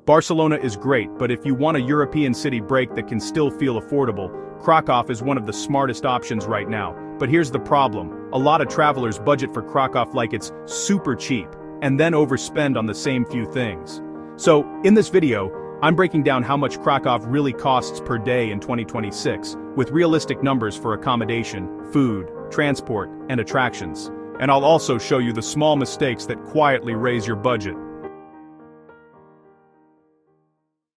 Barcelona is great, but if you want a European city break that can still feel affordable, Krakow is one of the smartest options right now. But here's the problem: a lot of travelers budget for Krakow like it's super cheap, and then overspend on the same few things. So, in this video, I'm breaking down how much Krakow really costs per day in 2026, with realistic numbers for accommodation, food, transport, and attractions. And I'll also show you the small mistakes that quietly raise your budget.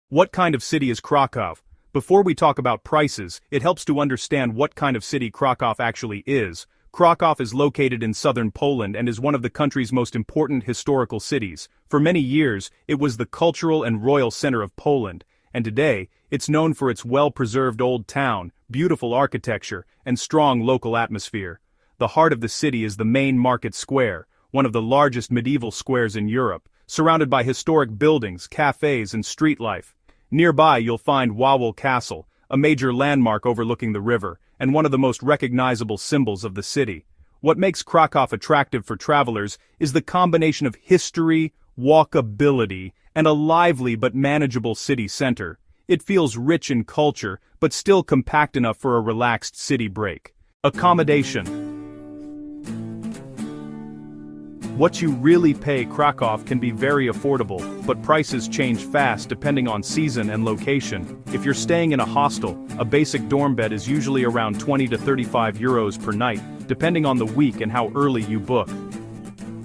What kind of city is Krakow? Before we talk about prices, it helps to understand what kind of city Krakow actually is. Krakow is located in southern Poland and is one of the country's most important historical cities. For many years, it was the cultural and royal center of Poland, and today, it's known for its well-preserved old town, beautiful architecture, and strong local atmosphere. The heart of the city is the main market square, one of the largest medieval squares in Europe, surrounded by historic buildings, cafes, and street life. Nearby you'll find Wawel Castle, a major landmark overlooking the river, and one of the most recognizable symbols of the city. What makes Krakow attractive for travelers is the combination of history, walkability, and a lively but manageable city center. It feels rich in culture, but still compact enough for a relaxed city break. Accommodation. What you really pay Krakow can be very affordable, but prices change fast depending on season and location. If you're staying in a hostel, a basic dorm bed is usually around 20 to 35 euros per night, depending on the week and how early you book.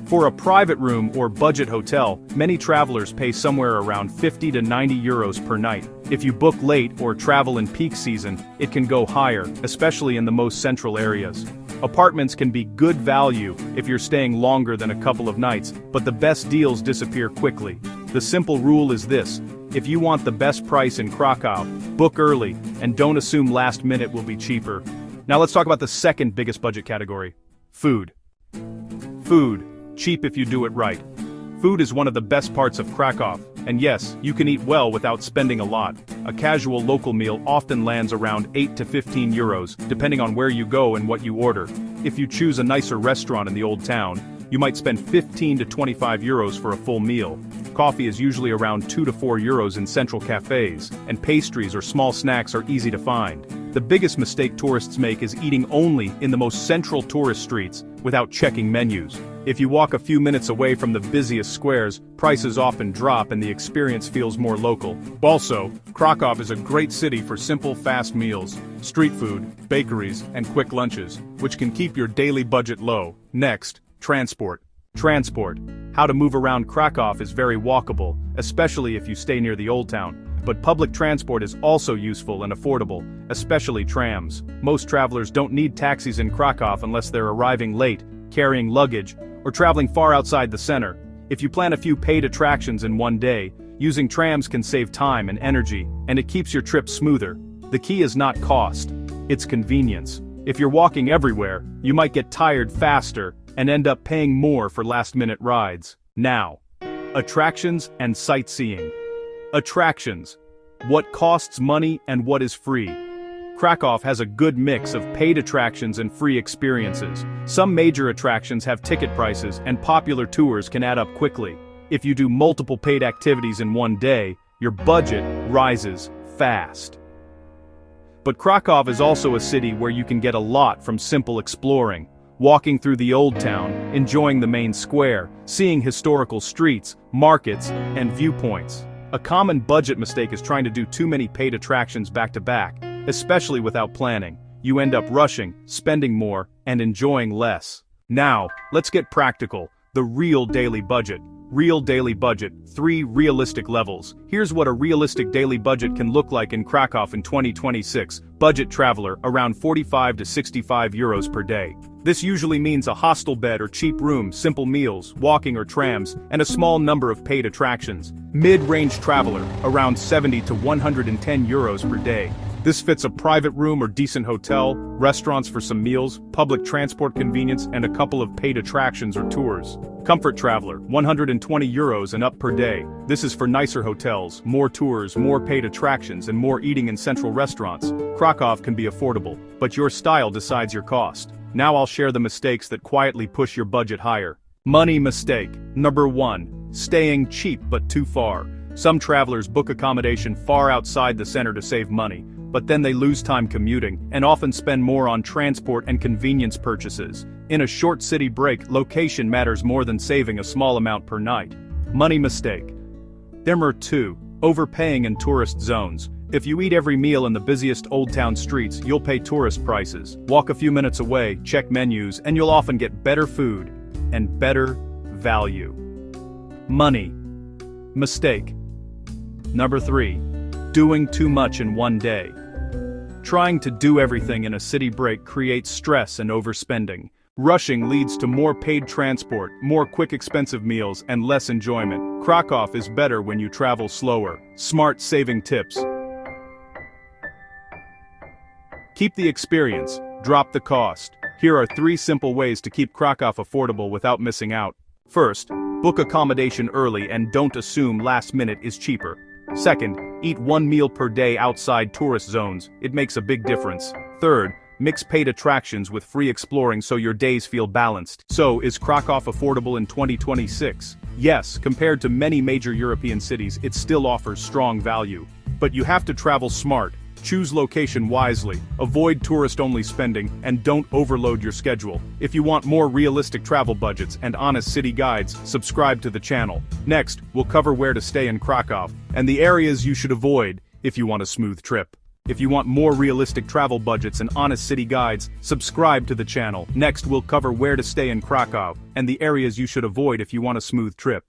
For a private room or budget hotel, many travelers pay somewhere around 50 to 90 euros per night. If you book late or travel in peak season, it can go higher, especially in the most central areas. Apartments can be good value if you're staying longer than a couple of nights, but the best deals disappear quickly. The simple rule is this: if you want the best price in Krakow, book early, and don't assume last minute will be cheaper. Now let's talk about the second biggest budget category: food. Food, cheap if you do it right. Food is one of the best parts of Krakow, and yes, you can eat well without spending a lot. A casual local meal often lands around 8 to 15 euros, depending on where you go and what you order. If you choose a nicer restaurant in the old town, you might spend 15 to 25 euros for a full meal. Coffee is usually around 2 to 4 euros in central cafes, and pastries or small snacks are easy to find. The biggest mistake tourists make is eating only in the most central tourist streets without checking menus. If you walk a few minutes away from the busiest squares, prices often drop and the experience feels more local. Also, Krakow is a great city for simple, fast meals, street food, bakeries, and quick lunches, which can keep your daily budget low. Next, transport. Transport. How to move around Krakow is very walkable, especially if you stay near the old town. But public transport is also useful and affordable, especially trams. Most travelers don't need taxis in Krakow unless they're arriving late, carrying luggage, or traveling far outside the center. If you plan a few paid attractions in one day, using trams can save time and energy, and it keeps your trip smoother. The key is not cost, it's convenience. If you're walking everywhere, you might get tired faster and end up paying more for last-minute rides. Now, attractions and sightseeing. Attractions. What costs money and what is free. Krakow has a good mix of paid attractions and free experiences. Some major attractions have ticket prices, and popular tours can add up quickly. If you do multiple paid activities in one day, your budget rises fast. But Krakow is also a city where you can get a lot from simple exploring. Walking through the old town, enjoying the main square, seeing historical streets, markets, and viewpoints. A common budget mistake is trying to do too many paid attractions back to back. Especially without planning. You end up rushing, spending more, and enjoying less. Now, let's get practical. The real daily budget. Real daily budget. 3 realistic levels. Here's what a realistic daily budget can look like in Krakow in 2026. Budget traveler, around 45 to 65 euros per day. This usually means a hostel bed or cheap room, simple meals, walking or trams, and a small number of paid attractions. Mid-range traveler, around 70 to 110 euros per day. This fits a private room or decent hotel, restaurants for some meals, public transport convenience, and a couple of paid attractions or tours. Comfort traveler, 120 euros and up per day. This is for nicer hotels, more tours, more paid attractions, and more eating in central restaurants. Krakow can be affordable, but your style decides your cost. Now I'll share the mistakes that quietly push your budget higher. Money mistake. Number 1. Staying cheap but too far. Some travelers book accommodation far outside the center to save money, but then they lose time commuting and often spend more on transport and convenience purchases. In a short city break, location matters more than saving a small amount per night. Money mistake. Number 2. Overpaying in tourist zones. If you eat every meal in the busiest old town streets, you'll pay tourist prices. Walk a few minutes away, check menus, and you'll often get better food and better value. Money mistake. Number 3. Doing too much in one day. Trying to do everything in a city break creates stress and overspending. Rushing leads to more paid transport, more quick expensive meals, and less enjoyment. Krakow is better when you travel slower. Smart saving tips. Keep the experience, drop the cost. Here are 3 simple ways to keep Krakow affordable without missing out. First, book accommodation early and don't assume last minute is cheaper. Second, eat 1 meal per day outside tourist zones. It makes a big difference. Third, mix paid attractions with free exploring so your days feel balanced. So, is Krakow affordable in 2026? Yes, compared to many major European cities, it still offers strong value. But you have to travel smart. Choose location wisely, avoid tourist-only spending, and don't overload your schedule. If you want more realistic travel budgets and honest city guides, subscribe to the channel. Next, we'll cover where to stay in Krakow, and the areas you should avoid if you want a smooth trip. If you want more realistic travel budgets and honest city guides, subscribe to the channel. Next, we'll cover where to stay in Krakow, and the areas you should avoid if you want a smooth trip.